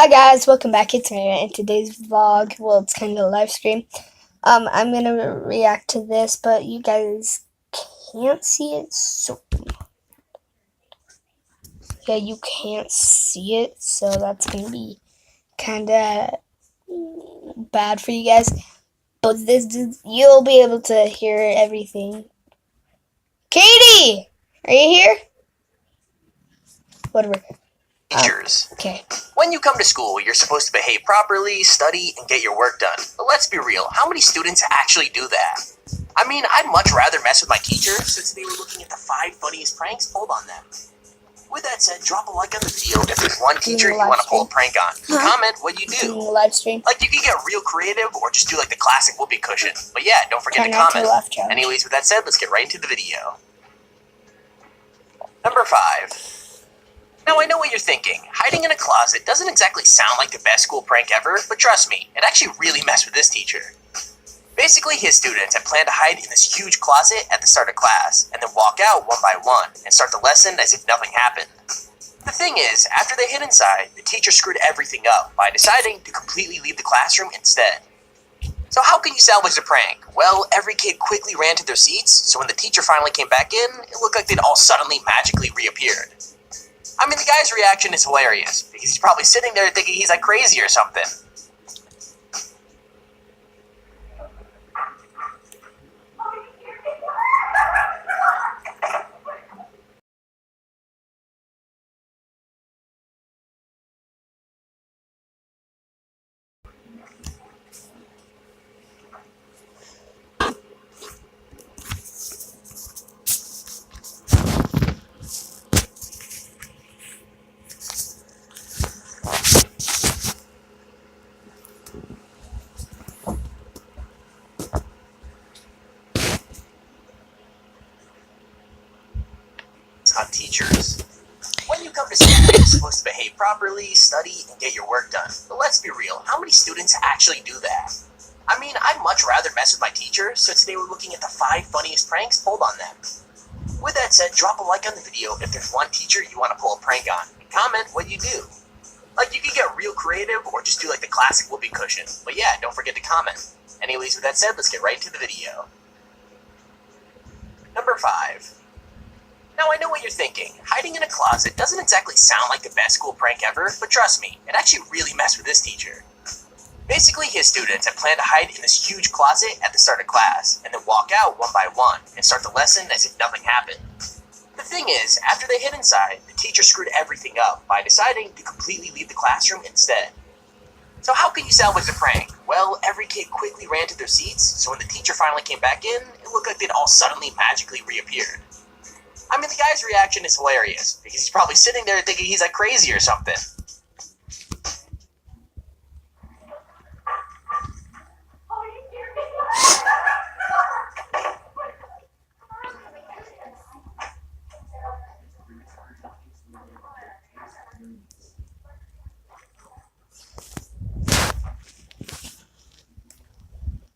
Hi guys, welcome back. It's me in today's vlog. Well, it's kind of a live stream. I'm gonna react to this, but you guys can't see it, so yeah, you can't see it, so that's gonna be kind of bad for you guys. But you'll be able to hear everything. Katie, are you here? Whatever. Teachers. Okay. When you come to school, you're supposed to behave properly, study, and get your work done. But let's be real, how many students actually do that? I mean, I'd much rather mess with my teacher, so today we're looking at the 5 funniest pranks pulled on them. With that said, drop a like on the video if there's one teacher you want to pull a prank on. Comment what you do. Live stream. Like, you can get real creative or just do like the classic whoopee cushion. But yeah, don't forget to comment. Anyways, with that said, let's get right into the video. Number 5. Now, I know what you're thinking. Hiding in a closet doesn't exactly sound like the best school prank ever, but trust me, it actually really messed with this teacher. Basically, his students had planned to hide in this huge closet at the start of class, and then walk out one by one, and start the lesson as if nothing happened. The thing is, after they hid inside, the teacher screwed everything up by deciding to completely leave the classroom instead. So how can you salvage the prank? Well, every kid quickly ran to their seats, so when the teacher finally came back in, it looked like they'd all suddenly magically reappeared. I mean, the guy's reaction is hilarious, because he's probably sitting there thinking he's like crazy or something. On teachers. When you come to school, you're supposed to behave properly, study, and get your work done. But let's be real, how many students actually do that? I mean, I'd much rather mess with my teacher, so today we're looking at the 5 funniest pranks pulled on them. With that said, drop a like on the video if there's one teacher you want to pull a prank on, and comment what you do. Like, you can get real creative or just do like the classic whoopee cushion. But yeah, don't forget to comment. Anyways, with that said, let's get right into the video. Number 5. Now, I know what you're thinking. Hiding in a closet doesn't exactly sound like the best school prank ever, but trust me, it actually really messed with this teacher. Basically, his students had planned to hide in this huge closet at the start of class, and then walk out one by one, and start the lesson as if nothing happened. The thing is, after they hid inside, the teacher screwed everything up by deciding to completely leave the classroom instead. So how can you salvage the prank? Well, every kid quickly ran to their seats, so when the teacher finally came back in, it looked like they'd all suddenly magically reappeared. I mean, the guy's reaction is hilarious, because he's probably sitting there thinking he's like crazy or something.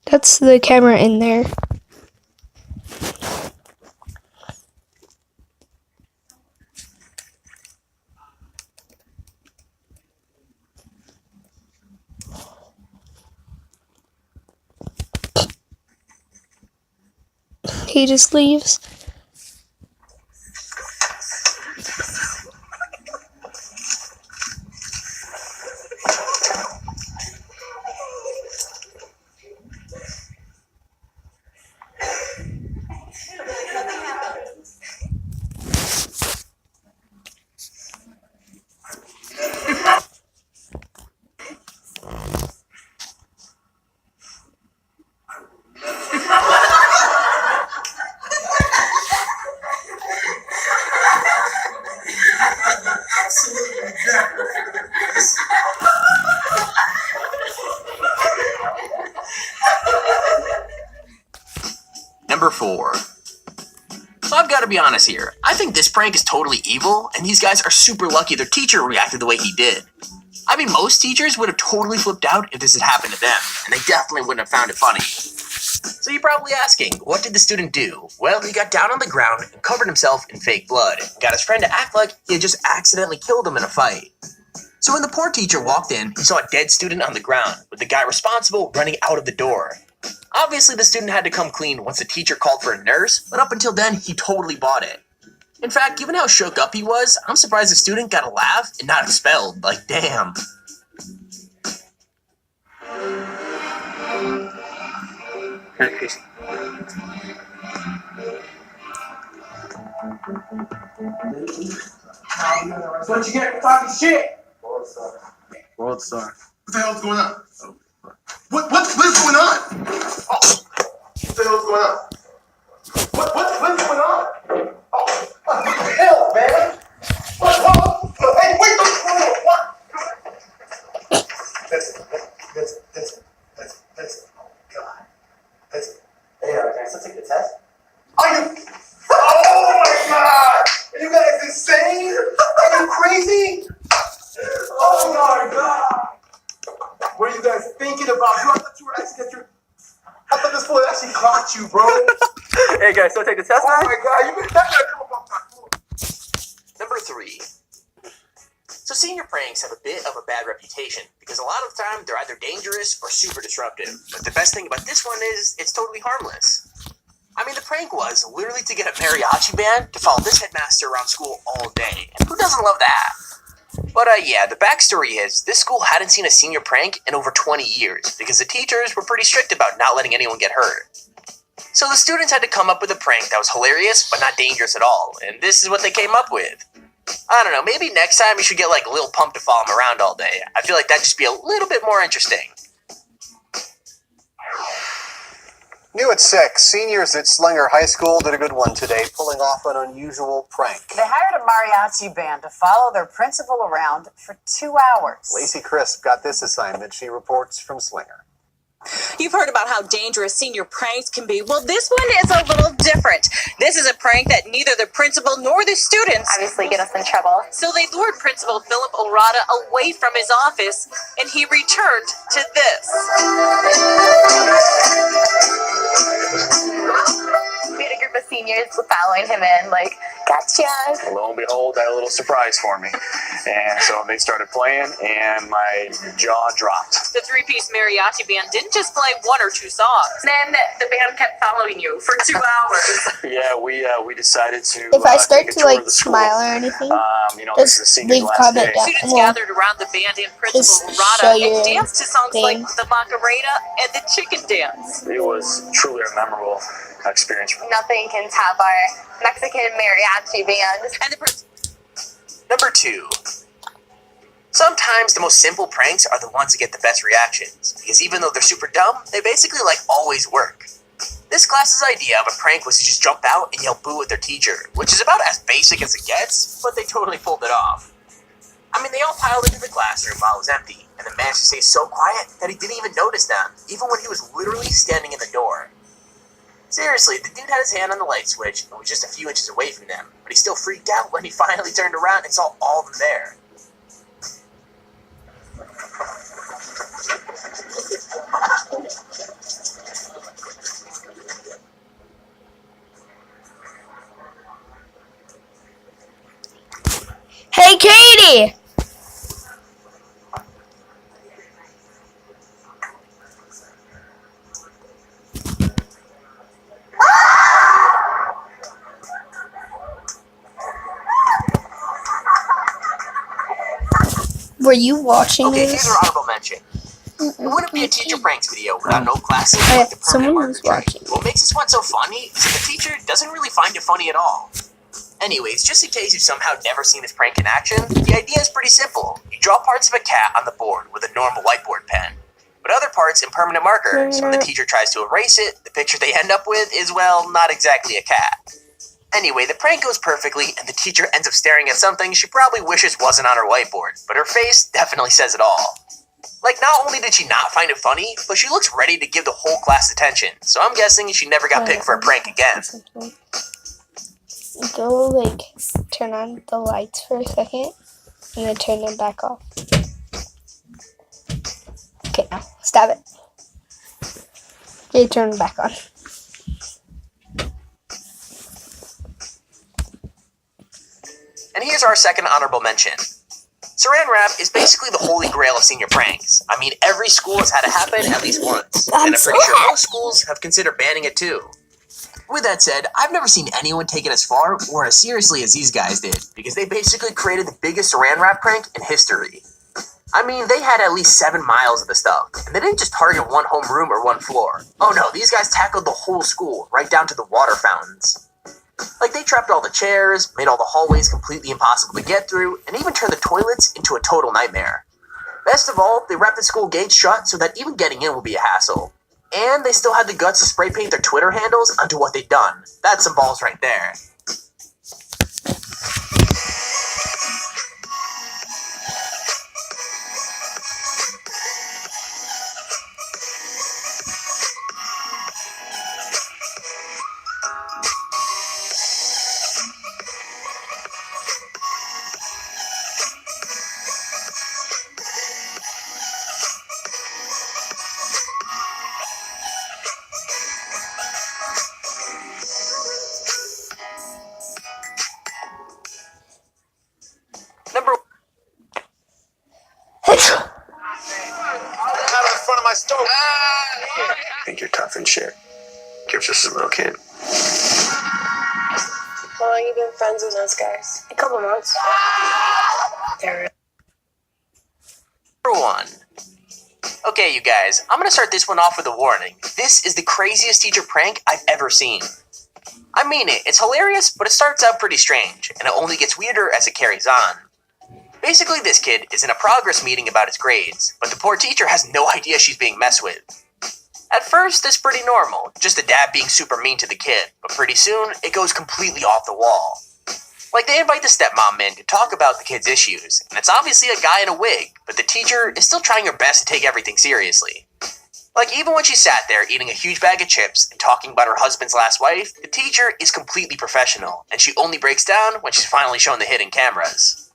That's the camera in there. He just leaves. Number 4. So I've got to be honest here. I think this prank is totally evil, and these guys are super lucky their teacher reacted the way he did. I mean, most teachers would have totally flipped out if this had happened to them, and they definitely wouldn't have found it funny. So you're probably asking, what did the student do? Well, he got down on the ground and covered himself in fake blood, and got his friend to act like he had just accidentally killed him in a fight. So when the poor teacher walked in, he saw a dead student on the ground, with the guy responsible running out of the door. Obviously, the student had to come clean once the teacher called for a nurse, but up until then, he totally bought it. In fact, given how shook up he was, I'm surprised the student got a laugh and not expelled. Like, damn. What you get for talking shit? World Star. What the hell's going on? What's going on? Oh, what the hell's going on? What's going on? Oh, what the hell, man? What? Hey, wait! What? That's it. Oh God. That's it. Hey, can I still take the test? Are you? Oh my God! Are you guys insane? Are you crazy? Oh my God! What are you guys thinking about? I thought you were actually I thought this fool actually caught you, bro. Hey guys, still take the test? Oh my God! You better not come up on my floor. Number 3. So senior pranks have a bit of a bad reputation because a lot of the time they're either dangerous or super disruptive. But the best thing about this one is it's totally harmless. I mean, the prank was literally to get a mariachi band to follow this headmaster around school all day. And who doesn't love that? But yeah, the backstory is this school hadn't seen a senior prank in over 20 years because the teachers were pretty strict about not letting anyone get hurt. So the students had to come up with a prank that was hilarious but not dangerous at all, and this is what they came up with. I don't know, maybe next time you should get like Lil Pump to follow him around all day. I feel like that'd just be a little bit more interesting. New at 6, seniors at Slinger High School did a good one today, pulling off an unusual prank. They hired a mariachi band to follow their principal around for 2 hours. Lacey Crisp got this assignment. She reports from Slinger. You've heard about how dangerous senior pranks can be. Well, this one is a little different. This is a prank that neither the principal nor the students obviously get us in trouble. So they lured Principal Philip Orada away from his office, and he returned to this. We had a group of seniors following him in, like, gotcha. Lo and behold, had a little surprise for me. And so they started playing, and my jaw dropped. The three-piece mariachi band didn't just play 1 or 2 songs. Then the band kept following you for 2 hours. Yeah, we decided to. If I start take a to tour like of the school. smile or anything, This is the just senior's leave last comment day. down. Students Well, gathered around the band and Principal just Orada show and your danced to songs like thing. the Macarena and the Chicken Dance. It was truly a memorable experience. Nothing can top our Mexican mariachi band. And the principal. Number 2. Sometimes the most simple pranks are the ones that get the best reactions, because even though they're super dumb, they basically like always work. This class's idea of a prank was to just jump out and yell boo at their teacher, which is about as basic as it gets, but they totally pulled it off. I mean, they all piled into the classroom while it was empty, and the managed to stay so quiet that he didn't even notice them, even when he was literally standing in the door. Seriously, the dude had his hand on the light switch and was just a few inches away from them, but he still freaked out when he finally turned around and saw all of them there. hey Katie! Were you watching Okay, here's this? our honorable mention. It wouldn't be a teacher pranks video without no classes Oh, like the someone permanent was marker trait. watching. What makes this one so funny is that the teacher doesn't really find it funny at all. Anyways, just in case you've somehow never seen this prank in action, the idea is pretty simple. You draw parts of a cat on the board with a normal whiteboard pen, but other parts in permanent marker, so when the teacher tries to erase it, the picture they end up with is, well, not exactly a cat. Anyway, the prank goes perfectly, and the teacher ends up staring at something she probably wishes wasn't on her whiteboard, but her face definitely says it all. Like, not only did she not find it funny, but she looks ready to give the whole class attention, so I'm guessing she never got picked for a prank again. Go, like, turn on the lights for a second, and then turn them back off. Okay, now, stop it. Okay, turn them back on. And here's our second honorable mention. Saran wrap is basically the holy grail of senior pranks. I mean, every school has had it happen at least once, and I'm pretty sure most schools have considered banning it too. With that said, I've never seen anyone take it as far or as seriously as these guys did, because they basically created the biggest saran wrap prank in history. I mean, they had at least 7 miles of the stuff, and they didn't just target one homeroom or one floor. Oh no, these guys tackled the whole school, right down to the water fountains. Like, they trapped all the chairs, made all the hallways completely impossible to get through, and even turned the toilets into a total nightmare. Best of all, they wrapped the school gates shut so that even getting in would be a hassle. And they still had the guts to spray paint their Twitter handles onto what they'd done. That's some balls right there. Number Out of the front of my stove. Think you're tough and shit. You're just a little kid. How long you been friends with those guys? A couple months. one. Okay, you guys, I'm gonna start this one off with a warning. This is the craziest teacher prank I've ever seen. I mean it, it's hilarious, but it starts out pretty strange, and it only gets weirder as it carries on. Basically, this kid is in a progress meeting about his grades, but the poor teacher has no idea she's being messed with. At first, it's pretty normal, just the dad being super mean to the kid, but pretty soon, it goes completely off the wall. Like, they invite the stepmom in to talk about the kid's issues, and it's obviously a guy in a wig, but the teacher is still trying her best to take everything seriously. Like, even when she sat there eating a huge bag of chips and talking about her husband's last wife, the teacher is completely professional, and she only breaks down when she's finally shown the hidden cameras.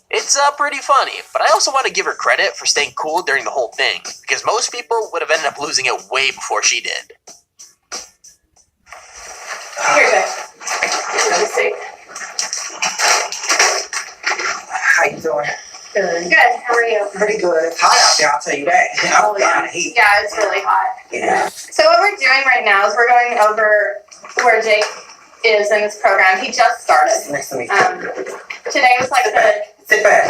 It's pretty funny, but I also want to give her credit for staying cool during the whole thing, because most people would have ended up losing it way before she did. Here, Jack. Let me see. How you doing? Good. How are you? Pretty good. It's hot out there, I'll tell you that. I'm down to heat. Yeah, it's really hot. Yeah. So what we're doing right now is we're going over where Jake is in this program. He just started. Nice to meet you. Today was like Sit back.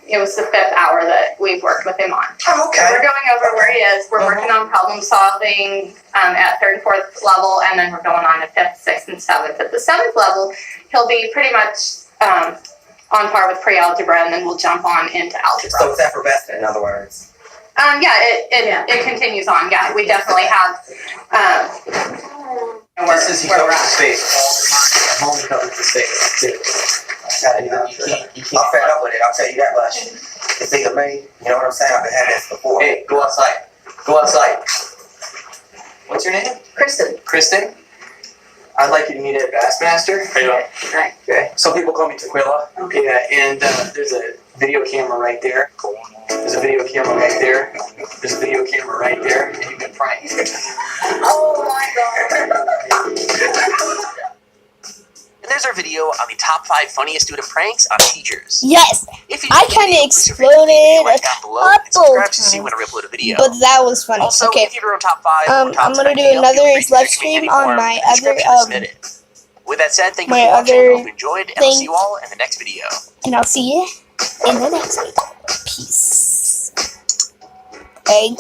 it was the fifth hour that we've worked with him on. Oh, okay. So we're going over where he is. We're working on problem solving at third and fourth level, and then we're going on to fifth, sixth, and seventh. At the seventh level, he'll be pretty much on par with pre-algebra, and then we'll jump on into algebra. So it's effervescent, in other words. It continues on. Yeah, we definitely have. This is, he covers the space all the time. Home covers the space, too. You can't. I'm fed up with it, I'll tell you that much. It's either me, you know what I'm saying? I've had this before. Hey, go outside. Go outside. What's your name? Kristen. Kristen? I'd like you to meet at Bassmaster. Right. Okay. Some people call me Tequila. Okay. Yeah, and there's a video camera right there. There's a video camera right there. There's a video camera right there. And you can prank. Oh my god. And there's our video on the top 5 funniest student pranks on teachers. Yes, If you I enjoyed the kind of video, please feel free to leave exploded a like down below and subscribe to see times, when I upload a video. but that was funny. Also, Okay, if you have your own top 5 or top I'm gonna 10 do idea, another feel free to live text me stream any on form my in the description other, to submit it. With that said, thank you my for watching. I other hope you enjoyed, and I'll see thing. you all in the next video. and I'll see you in the next video. Peace. Egg.